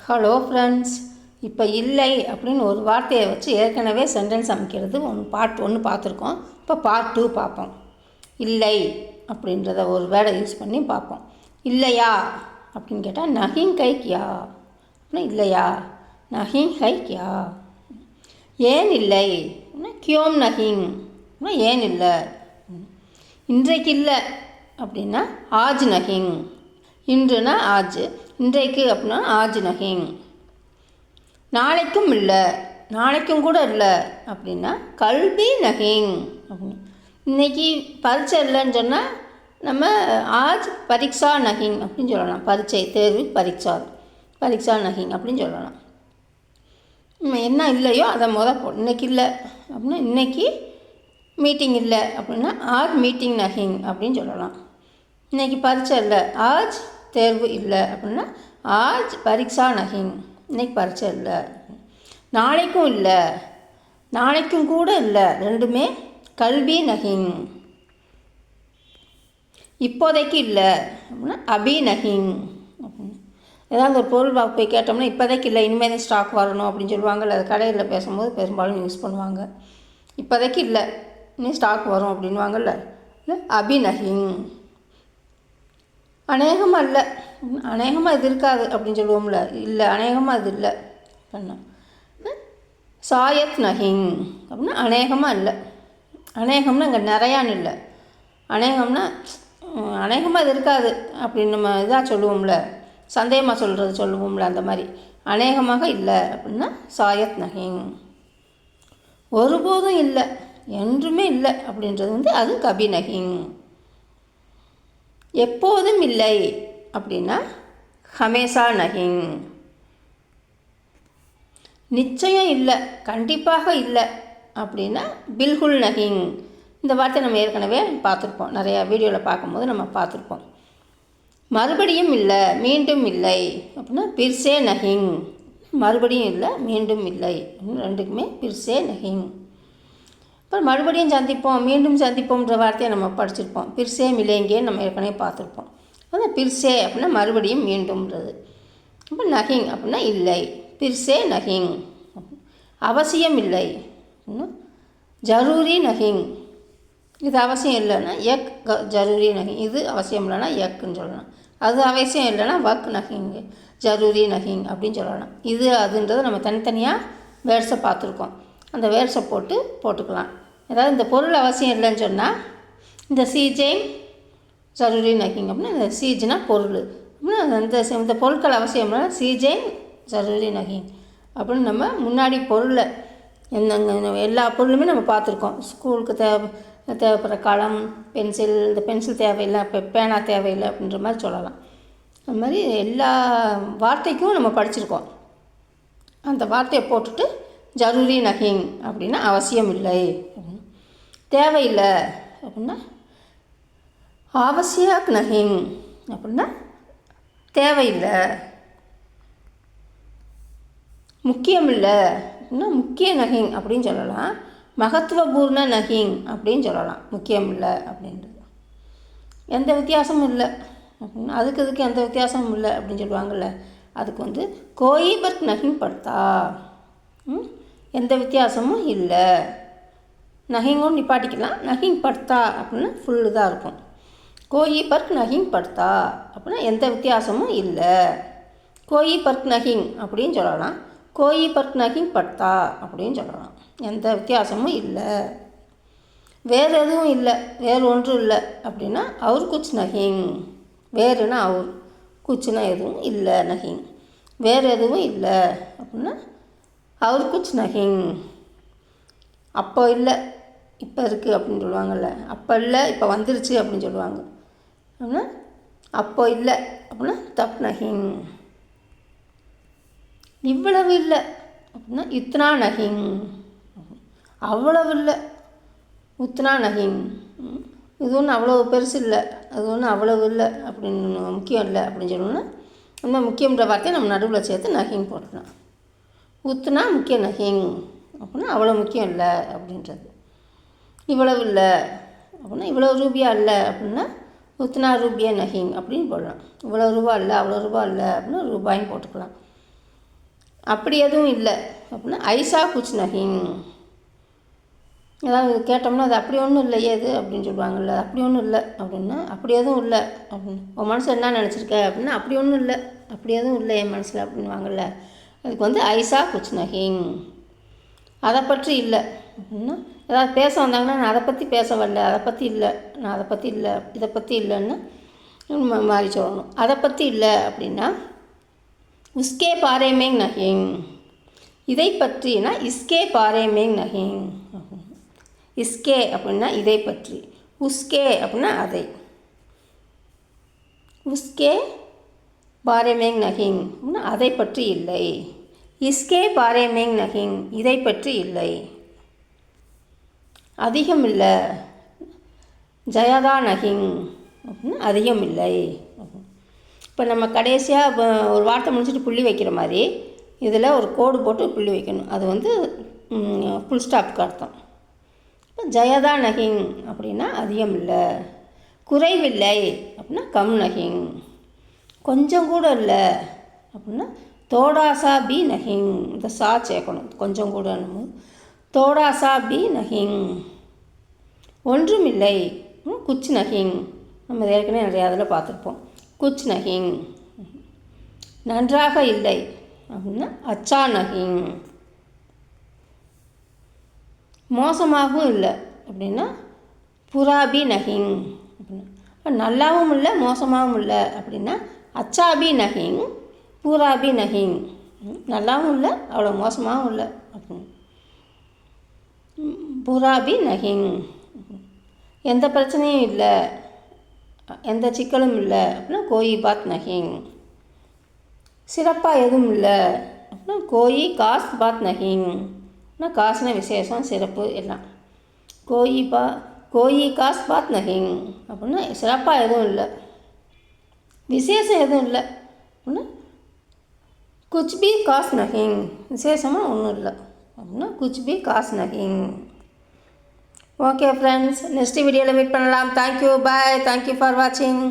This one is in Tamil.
Hello friends. இப்போ இல்லை அப்படின்னு ஒரு வார்த்தையை வச்சு ஏற்கனவே சென்டென்ஸ் அமைக்கிறது பார்ட் 1 பார்த்துருக்கோம். இப்போ பார்ட் 2 பார்ப்போம். இல்லை அப்படின்றத ஒரு வேர்டை யூஸ் பண்ணி பார்ப்போம். இல்லையா அப்படின்னு கேட்டால் நஹிங் கை கியா அப்படின்னா இல்லையா, நஹிங் கை கியா. ஏன் இல்லை அப்படின்னா கியோம் நஹிங் அப்படின்னா ஏன் இல்லை. இன்றைக்கு இல்லை அப்படின்னா ஆஜ் நஹிங். இன்றுனா ஆஜ், இன்றைக்கு அப்படின்னா ஆஜ் நஹிங். நாளைக்கும் இல்லை, நாளைக்கும் கூட இல்லை அப்படின்னா கல்பி நஹிங் அப்படின்னு. இன்றைக்கி பரீட்சை இல்லைன்னு சொன்னால் நம்ம ஆஜ் பரீட்சா நஹிங் அப்படின்னு சொல்லலாம். பரீட்சை தேர்வு பரீட்சா நஹிங் அப்படின்னு சொல்லலாம். என்ன இல்லையோ அதை இன்றைக்கி இல்லை அப்படின்னா இன்றைக்கி மீட்டிங் இல்லை அப்படின்னா ஆஜ் மீட்டிங் நஹிங் அப்படின்னு சொல்லலாம். இன்றைக்கி பரீட்சை இல்லை, ஆஜ் தேர்வு இல்லை அப்படின்னா ஆஜ் பரீட்சா நஹிங், இன்றைக்கி பரீட்சை இல்லை. நாளைக்கும் இல்லை, நாளைக்கும் கூட இல்லை, ரெண்டுமே கல்வி நஹிங். இப்போதைக்கு இல்லை அப்படின்னா அபி நஹிங் அப்படின்னு. ஏதாவது ஒரு பொருள் போய் கேட்டோம்னா இப்போதைக்கு இல்லை, இனிமேல் தான் ஸ்டாக் வரணும் அப்படின்னு சொல்லுவாங்கள்ல. அது கடையில் பேசும்போது பெரும்பாலும் யூஸ் பண்ணுவாங்க. இப்போதைக்கு இல்லை, இன்னும் ஸ்டாக் வரும் அப்படின்வாங்கள்ல. இல்லை அபி நஹிங். அநேகமாக இல்லை, அநேகமாக இது இருக்காது அப்படின்னு சொல்லுவோம்ல. இல்லை அநேகமாக இது இல்லை பண்ண. சாயத் நஹிங் அப்படின்னா அநேகமாக இல்லை. அநேகம்னா இங்கே நிறையான்னு இல்லை, அநேகம்னா அநேகமாக இது இருக்காது அப்படின்னு நம்ம இதாக சொல்லுவோம்ல, சந்தேகமாக சொல்லுவோம்ல, அந்த மாதிரி. அநேகமாக இல்லை அப்படின்னா சாயத் நஹிங். ஒருபோதும் இல்லை, என்றுமே இல்லை அப்படின்றது அது கபி நஹிங். எப்போதும் இல்லை அப்படின்னா ஹமேசா நஹிங். நிச்சயம் இல்லை, கண்டிப்பாக இல்லை அப்படின்னா பில்குல் நஹிங். இந்த வார்த்தை நம்ம ஏற்கனவே பார்த்துருப்போம், நிறையா வீடியோவில் பார்க்கும்போது நம்ம பார்த்துருப்போம். மறுபடியும் இல்லை, மீண்டும் இல்லை அப்படின்னா பிர்சே நஹிங். மறுபடியும் இல்லை, மீண்டும் இல்லை அப்படின்னு ரெண்டுக்குமே பிர்சே நஹிங். அப்புறம் மறுபடியும் சந்திப்போம், மீண்டும் சந்திப்போம்ன்ற வார்த்தையை நம்ம படிச்சிருப்போம். பிர்சே மிலேங்கேன்னு நம்ம ஏற்கனவே பார்த்துருப்போம். அதான் பிர்சே அப்படின்னா மறுபடியும் மீண்டும்ன்றது. அப்போ நஹிங் அப்படின்னா இல்லை, பிர்சே நஹிங். அவசியம் இல்லை ஜரூரி நஹிங். இது அவசியம் இல்லைன்னா எக் ஜரூரி நஹிங். இது அவசியம் இல்லைன்னா எக்குன்னு சொல்லலாம். அது அவசியம் இல்லைன்னா வக் நஹிங், ஜரூரி நஹிங் அப்படின்னு சொல்லலாம். இது அதுன்றது நம்ம தனித்தனியாக வேர்ட்ஸை பார்த்துருக்கோம். அந்த வேர்ட்ஸை போட்டுக்கலாம். ஏதாவது இந்த பொருள் அவசியம் இல்லைன்னு சொன்னால் இந்த சீஜேங் ஜரூரி நஹிங் அப்படின்னா இந்த சீஜ்னா பொருள் அப்படின்னா இந்த பொருட்கள் அவசியம் இல்லைன்னா சீஜேங் ஜரூரி நஹிங் அப்படின்னு நம்ம முன்னாடி பொருளை எல்லா பொருளுமே நம்ம பார்த்துருக்கோம். ஸ்கூலுக்கு தேவைப்படுற கலம், பென்சில், இந்த பென்சில் தேவையில்லை, இப்போ பேனா தேவையில்லை அப்படின்ற மாதிரி சொல்லலாம். அது மாதிரி எல்லா வார்த்தைக்கும் நம்ம படிச்சிருக்கோம். அந்த வார்த்தையை போட்டுட்டு ஜரூரி நஹிங் அப்படின்னா அவசியம் இல்லை. தேவையில்லை அப்படின்னா அவசியக் நஹிங் அப்படின்னா தேவையில்லை. முக்கியம் இல்லை அப்படின்னா முக்கிய நஹிங் அப்படின்னு சொல்லலாம். மகத்துவபூர்ண நஹிங் அப்படின்னு சொல்லலாம். முக்கியம் இல்லை அப்படின்றது எந்த வித்தியாசமும் இல்லை அப்படின்னா அதுக்கு எந்த வித்தியாசமும் இல்லை அப்படின்னு சொல்லுவாங்கள்ல. அதுக்கு கோயி பர்க் நஹிங் படுத்தா, எந்த வித்தியாசமும் இல்லை. நஹிங்கும் நிப்பாட்டிக்கலாம். நஹிங் படுத்தா அப்படின்னா ஃபுல்லு தான் இருக்கும். கோயி பர்க் நஹிங் படுத்தா அப்படின்னா எந்த வித்தியாசமும் இல்லை. கோயி பர்க் நஹிங் அப்படின்னு சொல்லலாம். கோயி பர்க் நஹிங் படுத்தா அப்படின்னு சொல்லலாம். எந்த வித்தியாசமும் இல்லை. வேறு எதுவும் இல்லை, வேறு ஒன்றும் இல்லை அப்படின்னா அவர் குச் நஹிங். வேறுனா அவர், குச்சுனா எதுவும் இல்லை நஹிங். வேறு எதுவும் இல்லை அப்படின்னா அவர் குச் நஹிங். அப்போ இல்லை, இப்போ இருக்குது அப்படின்னு சொல்லுவாங்கள்ல. அப்போ இல்லை, இப்போ வந்துருச்சு அப்படின்னு சொல்லுவாங்க. அப்படின்னா அப்போ இல்லை அப்படின்னா தப் நஹிங். இவ்வளவு இல்லை அப்படின்னா இத்னா நஹிங். அவ்வளவு இல்லை, உத்னா நஹிங். இது ஒன்றும் அவ்வளோ பெருசு இல்லை, அது ஒன்றும் அவ்வளவு இல்லை அப்படின்னு முக்கியம் இல்லை அப்படின்னு சொல்லணும்னா நம்ம முக்கியன்ற வார்த்தையை நம்ம நடுவில் சேர்த்து நஹிங் போட்டுக்கலாம். உத்னா முக்கிய நஹிங் அப்படின்னா அவ்வளோ முக்கியம் இல்லை அப்படின்றது. இவ்வளவு இல்லை அப்படின்னா இவ்வளோ ரூபியா இல்லை அப்படின்னா உத்னா ரூபியா நஹிங் அப்படின்னு போடலாம். இவ்வளோ ரூபா இல்லை, அவ்வளோ ரூபா இல்லை அப்படின்னா ரூபாயும் போட்டுக்கலாம். அப்படி எதுவும் இல்லை அப்படின்னா ஐசா குச் நஹிங். ஏதாவது கேட்டோம்னா அது அப்படி ஒன்றும் இல்லையே அது அப்படின்னு சொல்லுவாங்கள்ல. அப்படி ஒன்றும் இல்லை அப்படின்னா அப்படி எதுவும் இல்லை அப்படின்னு. உன் மனசு என்ன நினச்சிருக்க அப்படின்னா அப்படி ஒன்றும் இல்லை, அப்படி எதுவும் இல்லை என் மனசில் அப்படின்வாங்கள்ல. அதுக்கு வந்து ஐசா குச் நஹிங், அதை பற்றி இல்லை அப்படின்னா. ஏதாவது பேச வந்தாங்கன்னா நான் அதை பற்றி பேச வரல, அதை பற்றி இல்லை, நான் அதை பற்றி இல்லை, இதை பற்றி இல்லைன்னு மாறி சொல்லணும். அதை பற்றி இல்லை அப்படின்னா உஸ்கே பாரே மேங் நஹிங். இதை பற்றினா இஸ்கே பாரே மேங் நஹிங். இஸ்கே அப்படின்னா இதை பற்றி, உஸ்கே அப்படின்னா அதை. உஸ்கே பாரே மேங் நஹிங் அப்படின்னா அதை பற்றி இல்லை. இஸ்கே பாரே மேங் நஹிங் இதை பற்றி இல்லை. அதிகம் இல்லை, ஜயாதா நஹிங் அப்படின்னா அதிகம் இல்லை. இப்போ நம்ம கடைசியாக ஒரு வார்த்தை முடிச்சுட்டு புள்ளி வைக்கிற மாதிரி இதில் ஒரு கோடு போட்டு புள்ளி வைக்கணும். அது வந்து ஃபுல் ஸ்டாப்க்கு அர்த்தம். இப்போ ஜயதா நஹிங் அப்படின்னா அதிகம் இல்லை. குறைவில்லை அப்படின்னா கம் நஹிங். கொஞ்சம் கூட இல்லை அப்படின்னா தோடாசா பி நஹிங். இந்த சா சேர்க்கணும், கொஞ்சம் கூட. தோடாசா பி நஹிங். ஒன்றும் இல்லை குச் நஹிங். நம்ம ஏற்கனவே நிறையா அதில் பார்த்துருப்போம். குச் நஹிங். நன்றாக இல்லை அப்படின்னா அச்சா நஹிங். மோசமாகவும் இல்லை அப்படின்னா புராபி நஹிங் அப்படின்னா. இப்போ நல்லாவும் இல்லை மோசமாகவும் இல்லை அப்படின்னா அச்சாபி நஹிங் பூராபி நஹிங். நல்லாவும் இல்லை அவ்வளோ மோசமாகவும் இல்லை அப்படின்னு. பூராபி நஹிங். எந்த பிரச்சனையும் இல்லை, எந்த சிக்கலும் இல்லை அப்படின்னா கோயி பாத் நஹிங். சிறப்பாக எதுவும் இல்லை அப்படின்னா கோயி காஸ் பாத் நஹிங். ஆனால் காசுனா விசேஷம், சிறப்பு எல்லாம். கோயி காஸ் பாத் நஹிங் அப்படின்னா சிறப்பாக எதுவும் இல்லை, விசேஷம் எதுவும் இல்லை அப்படின்னா குச் பி காஸ் நஹிங். விசேஷமாக ஒன்றும் இல்லை அப்படின்னா குச் பி காஸ் நஹிங். ஓகே ஃப்ரெண்ட்ஸ், நெக்ஸ்ட் வீடியோவில் மீட் பண்ணலாம். தேங்க்யூ, பாய், தேங்க்யூ ஃபார் வாட்சிங்.